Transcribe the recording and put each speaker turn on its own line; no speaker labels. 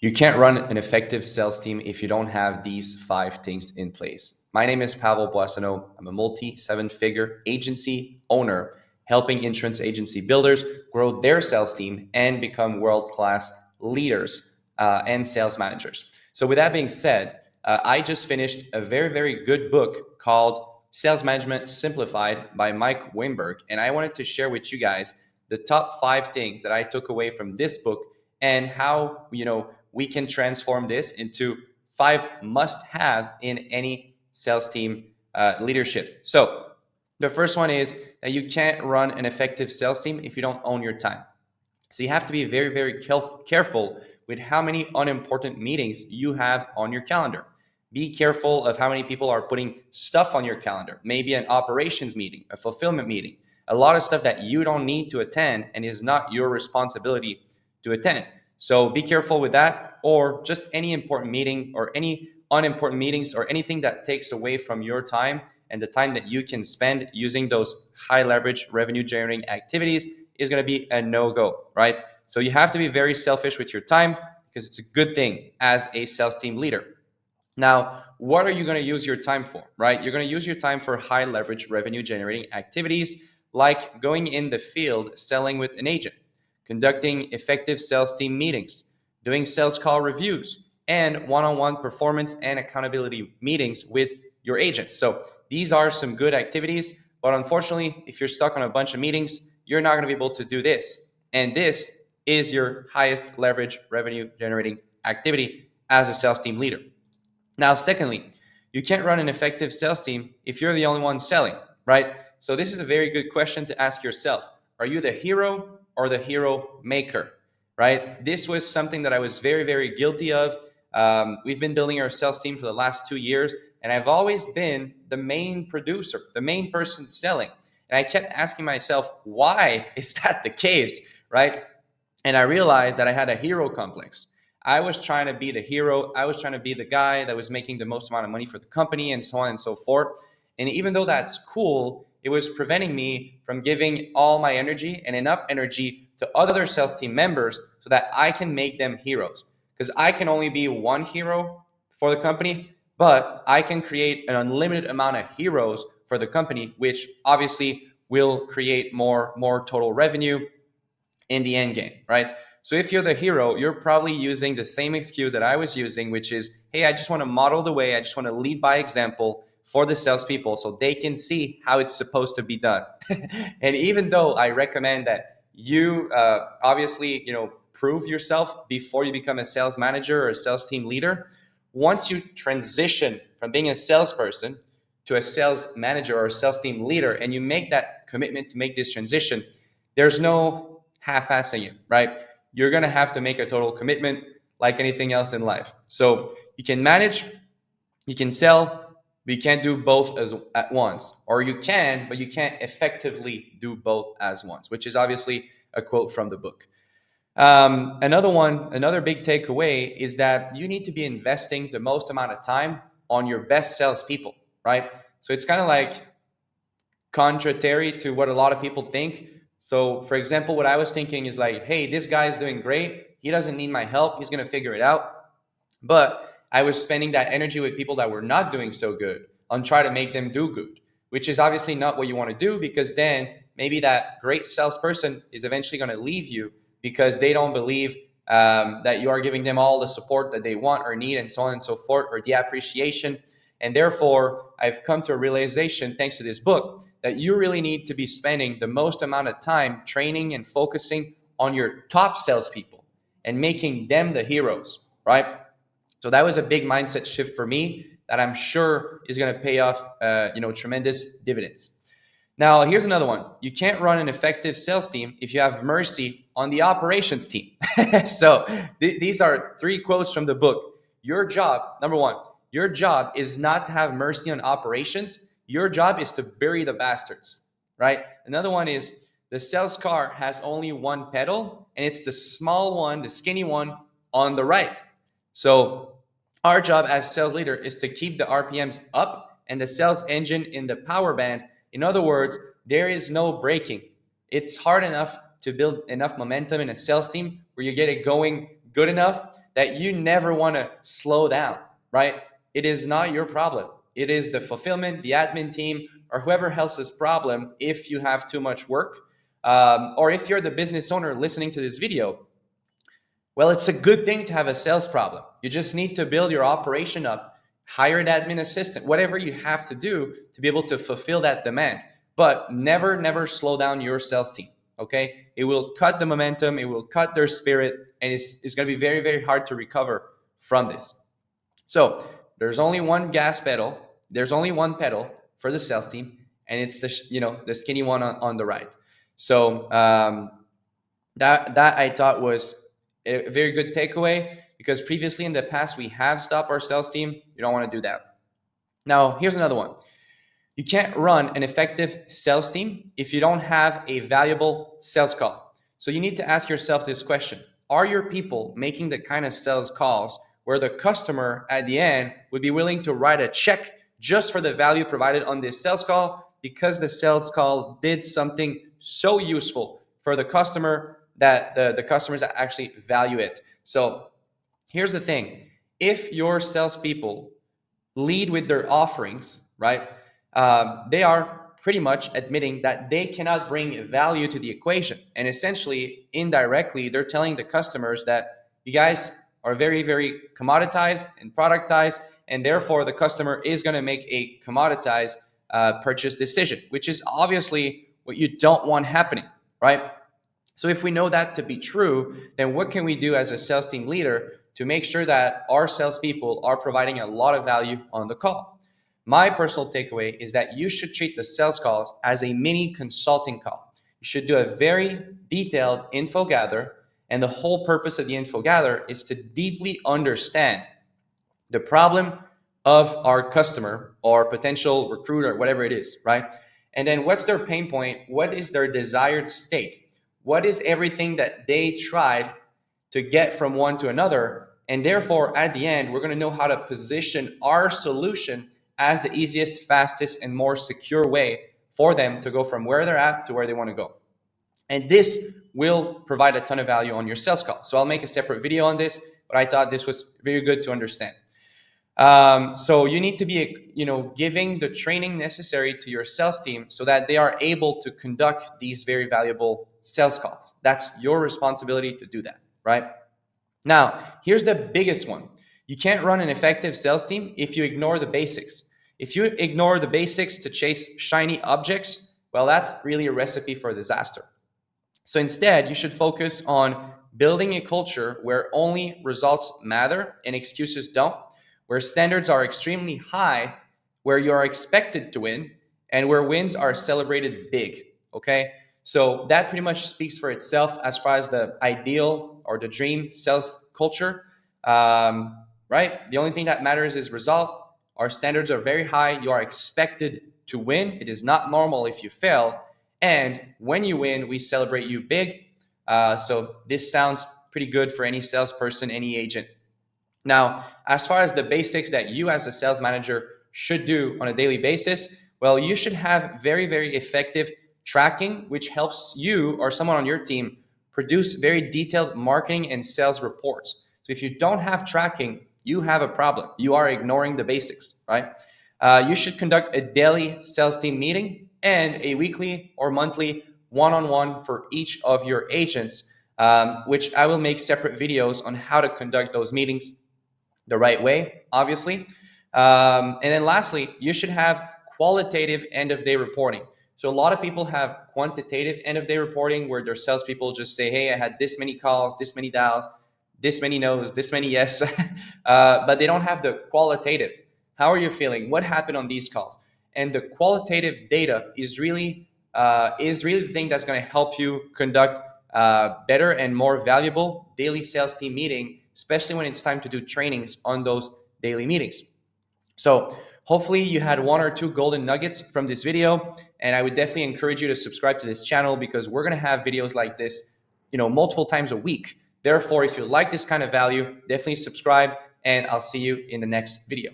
You can't run an effective sales team if you don't have these 5 things in place. My name is Pavel Boissonneau. I'm a multi-7-figure agency owner helping insurance agency builders grow their sales team and become world-class leaders and sales managers. So with that being said, I just finished a very, very good book called Sales Management Simplified by Mike Wimberg. And I wanted to share with you guys the top 5 things that I took away from this book and how, we can transform this into 5 must-haves in any sales team leadership. So the first one is that you can't run an effective sales team if you don't own your time. So you have to be very, very careful with how many unimportant meetings you have on your calendar. Be careful of how many people are putting stuff on your calendar, maybe an operations meeting, a fulfillment meeting, a lot of stuff that you don't need to attend and is not your responsibility to attend. So be careful with that, or just any important meeting or any unimportant meetings or anything that takes away from your time and the time that you can spend using those high leverage revenue generating activities is going to be a no-go, right? So you have to be very selfish with your time because it's a good thing as a sales team leader. Now, what are you going to use your time for, right? You're going to use your time for high leverage revenue generating activities like going in the field selling with an agent, conducting effective sales team meetings, doing sales call reviews, and one-on-one performance and accountability meetings with your agents. So these are some good activities, but unfortunately, if you're stuck on a bunch of meetings, you're not going to be able to do this. And this is your highest leverage revenue generating activity as a sales team leader. Now, secondly, you can't run an effective sales team if you're the only one selling, right? So this is a very good question to ask yourself. Are you the hero or the hero maker, right? This was something that I was very, very guilty of. We've been building our sales team for the last 2 years, and I've always been the main producer, the main person selling. And I kept asking myself, why is that the case, right? And I realized that I had a hero complex. I was trying to be the hero. I was trying to be the guy that was making the most amount of money for the company and so on and so forth. And even though that's cool, it was preventing me from giving all my energy and enough energy to other sales team members so that I can make them heroes. Because I can only be one hero for the company, but I can create an unlimited amount of heroes for the company, which obviously will create more total revenue in the end game, right? So if you're the hero, you're probably using the same excuse that I was using, which is, hey, I just want to model the way. I just want to lead by example for the salespeople so they can see how it's supposed to be done. And even though I recommend that you obviously, prove yourself before you become a sales manager or a sales team leader, once you transition from being a salesperson to a sales manager or a sales team leader, and you make that commitment to make this transition, there's no half-assing it, right? You're going to have to make a total commitment like anything else in life. So you can manage, you can sell, but you can't do both at once. Or you can, but you can't effectively do both as once, which is obviously a quote from the book. Another big takeaway is that you need to be investing the most amount of time on your best salespeople, right? So it's kind of like contrary to what a lot of people think. So, for example, what I was thinking is like, hey, this guy is doing great. He doesn't need my help. He's going to figure it out. But I was spending that energy with people that were not doing so good on trying to make them do good, which is obviously not what you want to do, because then maybe that great salesperson is eventually going to leave you because they don't believe that you are giving them all the support that they want or need and so on and so forth, or the appreciation. And therefore, I've come to a realization, thanks to this book, that you really need to be spending the most amount of time training and focusing on your top salespeople and making them the heroes, right? So that was a big mindset shift for me that I'm sure is going to pay off, tremendous dividends. Now, here's another one. You can't run an effective sales team if you have mercy on the operations team. So these are 3 quotes from the book. Your job, number 1, your job is not to have mercy on operations. Your job is to bury the bastards, right? Another one is the sales car has only one pedal, and it's the small one, the skinny one on the right. So our job as sales leader is to keep the RPMs up and the sales engine in the power band. In other words, there is no braking. It's hard enough to build enough momentum in a sales team where you get it going good enough that you never want to slow down, right? It is not your problem. It is the fulfillment, the admin team, or whoever else's problem if you have too much work. Or if you're the business owner listening to this video, well, it's a good thing to have a sales problem. You just need to build your operation up, hire an admin assistant, whatever you have to do to be able to fulfill that demand. But never, never slow down your sales team. Okay. It will cut the momentum, it will cut their spirit, and it's going to be very, very hard to recover from this. So there's only one gas pedal, there's only one pedal for the sales team, and it's the skinny one on the right. So that I thought was a very good takeaway, because previously in the past we have stopped our sales team. You don't want to do that. Now here's another one. You can't run an effective sales team if you don't have a valuable sales call. So you need to ask yourself this question: are your people making the kind of sales calls where the customer at the end would be willing to write a check just for the value provided on this sales call, because the sales call did something so useful for the customer that the customers actually value it? So here's the thing: if your salespeople lead with their offerings, right, they are pretty much admitting that they cannot bring value to the equation. And essentially, indirectly, they're telling the customers that you guys are very, very commoditized and productized, and therefore the customer is going to make a commoditized purchase decision, which is obviously what you don't want happening, right? So if we know that to be true, then what can we do as a sales team leader to make sure that our salespeople are providing a lot of value on the call? My personal takeaway is that you should treat the sales calls as a mini consulting call. You should do a very detailed info gather, and the whole purpose of the info gather is to deeply understand the problem of our customer or potential recruiter, whatever it is, right? And then what's their pain point? What is their desired state? What is everything that they tried to get from one to another? And therefore, at the end, we're going to know how to position our solution as the easiest, fastest, and more secure way for them to go from where they're at to where they want to go. And this will provide a ton of value on your sales call. So I'll make a separate video on this, but I thought this was very good to understand. So you need to be, giving the training necessary to your sales team so that they are able to conduct these very valuable sales calls. That's your responsibility to do that, right? Now, here's the biggest one. You can't run an effective sales team if you ignore the basics. If you ignore the basics to chase shiny objects, well, that's really a recipe for disaster. So instead, you should focus on building a culture where only results matter and excuses don't, where standards are extremely high, where you are expected to win, and where wins are celebrated big, okay? So that pretty much speaks for itself as far as the ideal or the dream sales culture, right? The only thing that matters is result. Our standards are very high. You are expected to win. It is not normal if you fail. And when you win, we celebrate you big. So this sounds pretty good for any salesperson, any agent. Now, as far as the basics that you as a sales manager should do on a daily basis, well, you should have very, very effective tracking, which helps you or someone on your team produce very detailed marketing and sales reports. So if you don't have tracking, you have a problem. You are ignoring the basics, right? You should conduct a daily sales team meeting and a weekly or monthly one-on-one for each of your agents, which I will make separate videos on how to conduct those meetings the right way, obviously. And then lastly, you should have qualitative end-of-day reporting. So a lot of people have quantitative end-of-day reporting where their salespeople just say, hey, I had this many calls, this many dials, this many no's, this many yes, but they don't have the qualitative. How are you feeling? What happened on these calls? And the qualitative data is really the thing that's going to help you conduct better and more valuable daily sales team meeting, especially when it's time to do trainings on those daily meetings. So hopefully you had one or two golden nuggets from this video, and I would definitely encourage you to subscribe to this channel because we're going to have videos like this, multiple times a week. Therefore, if you like this kind of value, definitely subscribe, and I'll see you in the next video.